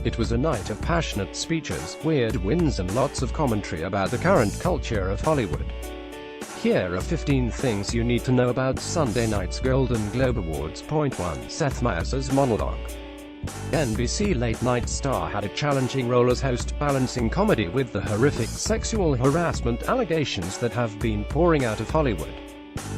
It was a night of passionate speeches, weird wins and lots of commentary about the current culture of Hollywood. Here are 15 things you need to know about Sunday night's Golden Globe Awards.1 Seth Meyer's monologue. NBC late-night star had a challenging role as host, balancing comedy with the horrific sexual harassment allegations that have been pouring out of Hollywood.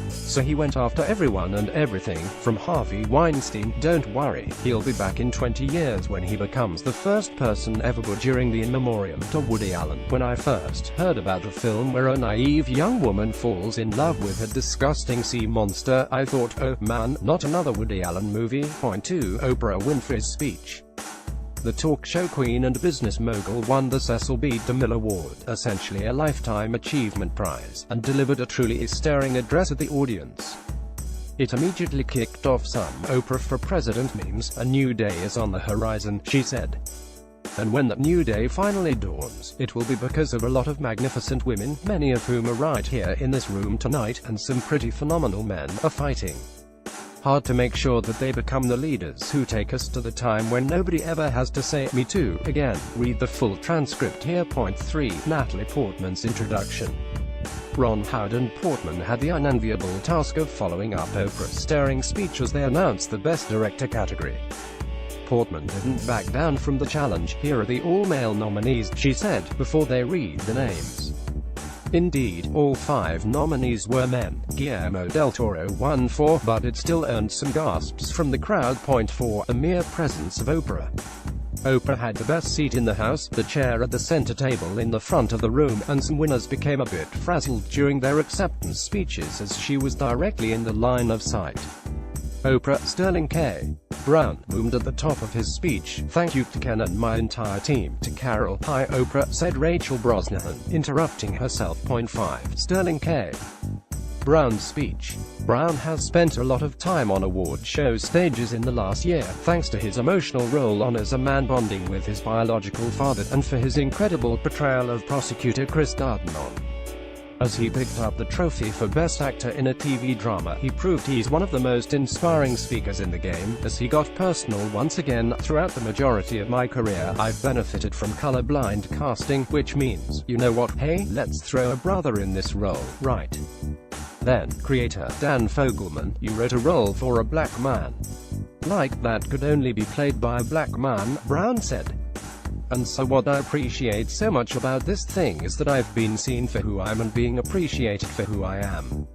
So he went after everyone and everything, from Harvey Weinstein. Don't worry, he'll be back in 20 years when he becomes the first person ever but during the in memoriam to Woody Allen. When I first heard about a film where a naive young woman falls in love with a disgusting sea monster, I thought, oh man, not another Woody Allen movie. Point 2. Oprah Winfrey's speech. The talk show queen and business mogul won the Cecil B. DeMille Award, essentially a Lifetime Achievement Prize, and delivered a truly stirring address at the audience. It immediately kicked off some Oprah for President memes. A new day is on the horizon, she said. And when that new day finally dawns, it will be because of a lot of magnificent women, many of whom are right here in this room tonight, and some pretty phenomenal men are fighting hard to make sure that they become the leaders who take us to the time when nobody ever has to say, me too, again. Read the full transcript here. Point 3. Natalie Portman's introduction. Ron Howard and Portman had the unenviable task of following up Oprah's stirring speech as they announced the Best Director category. Portman didn't back down from the challenge. Here are the all-male nominees, she said, before they read the names. Indeed, all 5 nominees were men. Guillermo del Toro won 4, but it still earned some gasps from the crowd. Point 4. The mere presence of Oprah. Oprah had the best seat in the house, the chair at the center table in the front of the room, and some winners became a bit frazzled during their acceptance speeches as she was directly in the line of sight. Oprah, Sterling K. Brown, boomed at the top of his speech. Thank you to Ken and my entire team. To Carol, hi Oprah, said Rachel Brosnahan, interrupting herself. Point 5. Sterling K. Brown's speech. Brown has spent a lot of time on award show stages in the last year, thanks to his emotional role on As a Man bonding with his biological father, and for his incredible portrayal of prosecutor Chris Darden on As he picked up the trophy for Best Actor in a TV drama, he proved he's one of the most inspiring speakers in the game. As he got personal once again, throughout the majority of my career, I've benefited from colorblind casting, which means, you know what, hey, let's throw a brother in this role, right? Then, creator Dan Fogelman, you wrote a role for a black man. Like that could only be played by a black man, Brown said. And so what I appreciate so much about this thing is that I've been seen for who I am and being appreciated for who I am.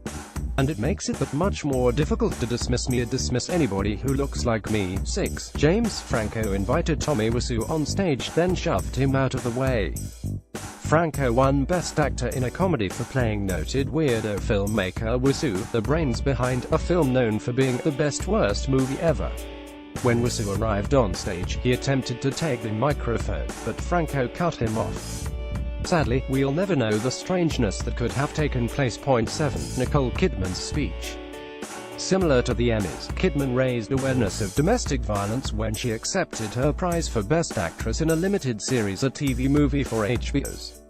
And it makes it that much more difficult to dismiss me or dismiss anybody who looks like me. 6. James Franco invited Tommy Wiseau on stage, then shoved him out of the way. Franco won Best Actor in a Comedy for playing noted weirdo filmmaker Wiseau, the brains behind a film known for being the best worst movie ever. When Wiseau arrived on stage, he attempted to take the microphone, but Franco cut him off. Sadly, we'll never know the strangeness that could have taken place. Point 7. Nicole Kidman's speech. Similar to the Emmys, Kidman raised awareness of domestic violence when she accepted her prize for Best Actress in a limited series, a TV movie for HBO's.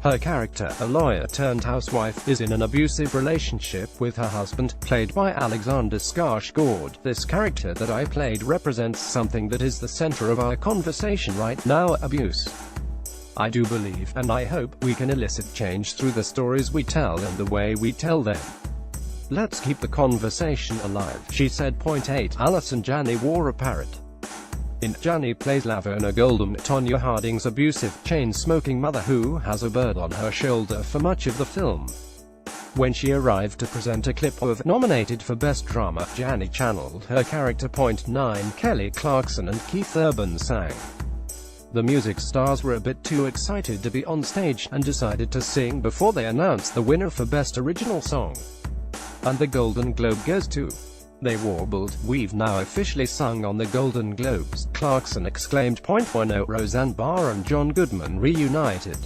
Her character, a lawyer-turned-housewife, is in an abusive relationship with her husband, played by Alexander Skarsgård. This character that I played represents something that is the center of our conversation right now: abuse. I do believe, and I hope, we can elicit change through the stories we tell and the way we tell them. Let's keep the conversation alive, she said. Point 8. Allison Janney wore a parrot. In Janney plays Laverne Goldman, Tonya Harding's abusive, chain-smoking mother who has a bird on her shoulder for much of the film. When she arrived to present a clip of nominated for Best Drama, Janney channeled her character. Point 9. Kelly Clarkson and Keith Urban sang. The music stars were a bit too excited to be on stage, and decided to sing before they announced the winner for Best Original Song. And the Golden Globe goes to. They warbled, "We've now officially sung on the Golden Globes," Clarkson exclaimed. Point 10. Roseanne Barr and John Goodman reunited.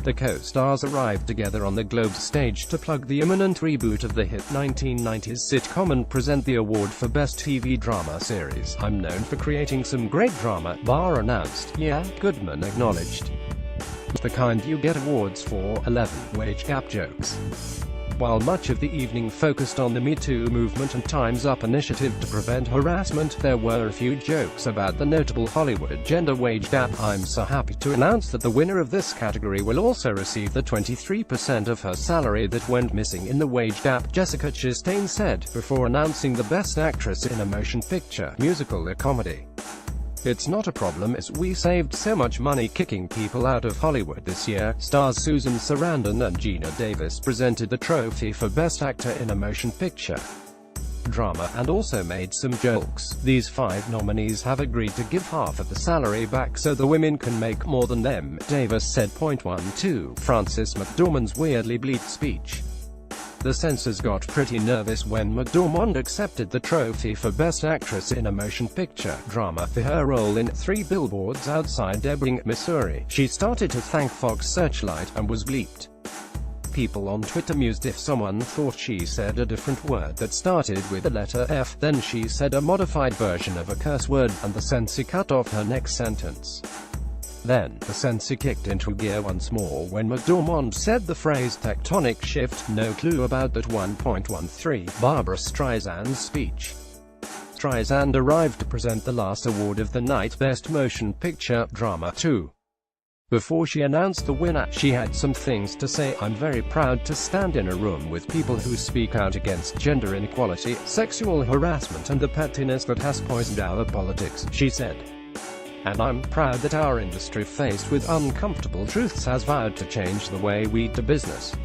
The co-stars arrived together on the Globe stage to plug the imminent reboot of the hit 1990s sitcom and present the award for Best TV Drama Series. "I'm known for creating some great drama," Barr announced. "Yeah," Goodman acknowledged. "The kind you get awards for." 11. Wage gap jokes. While much of the evening focused on the Me Too movement and Time's Up initiative to prevent harassment, there were a few jokes about the notable Hollywood gender wage gap. I'm so happy to announce that the winner of this category will also receive the 23% of her salary that went missing in the wage gap, Jessica Chastain said, before announcing the Best Actress in a Motion Picture, Musical or Comedy. It's not a problem as we saved so much money kicking people out of Hollywood this year. Stars Susan Sarandon and Geena Davis presented the trophy for Best Actor in a Motion Picture Drama, and also made some jokes. These 5 nominees have agreed to give half of the salary back so the women can make more than them, Davis said. 1-2 Frances McDormand's weirdly bleak speech. The censors got pretty nervous when McDormand accepted the trophy for Best Actress in a Motion Picture Drama for her role in 3 Billboards Outside Ebbing, Missouri. She started to thank Fox Searchlight, and was bleeped. People on Twitter mused if someone thought she said a different word that started with the letter F, then she said a modified version of a curse word, and the censor cut off her next sentence. Then, the censor kicked into gear once more when McDormand said the phrase tectonic shift. No clue about that. 1.13 Barbra Streisand's speech. Streisand arrived to present the last award of the night, Best Motion Picture Drama 2. Before she announced the winner, she had some things to say. I'm very proud to stand in a room with people who speak out against gender inequality, sexual harassment and the pettiness that has poisoned our politics, she said. And I'm proud that our industry, faced with uncomfortable truths, has vowed to change the way we do business.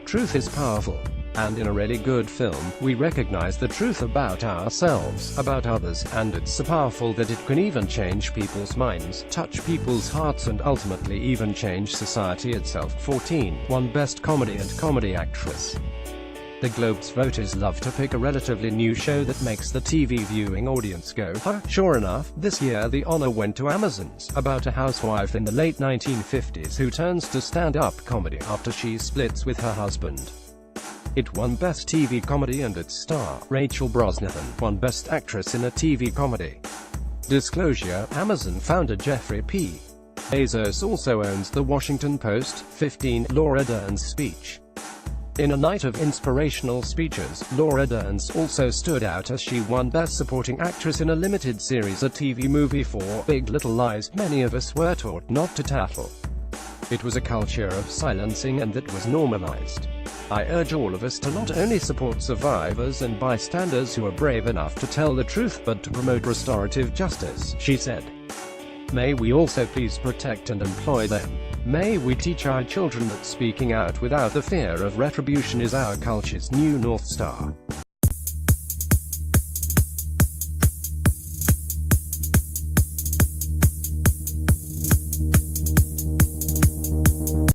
Truth is powerful. And in a really good film, we recognize the truth about ourselves, about others, and it's so powerful that it can even change people's minds, touch people's hearts, and ultimately even change society itself. 1 Best Comedy and Comedy Actress. The Globe's voters love to pick a relatively new show that makes the TV viewing audience go, huh? Sure enough, this year the honor went to Amazon's, about a housewife in the late 1950s who turns to stand-up comedy after she splits with her husband. It won Best TV Comedy and its star, Rachel Brosnahan, won Best Actress in a TV Comedy. Disclosure: Amazon founder Jeffrey P. Bezos also owns The Washington Post. 15 Laura Dern's speech. In a night of inspirational speeches, Laura Dern also stood out as she won Best Supporting Actress in a Limited Series, a TV movie for Big Little Lies. Many of us were taught not to tattle. It was a culture of silencing, and that was normalized. I urge all of us to not only support survivors and bystanders who are brave enough to tell the truth, but to promote restorative justice, she said. May we also please protect and employ them. May we teach our children that speaking out without the fear of retribution is our culture's new North Star.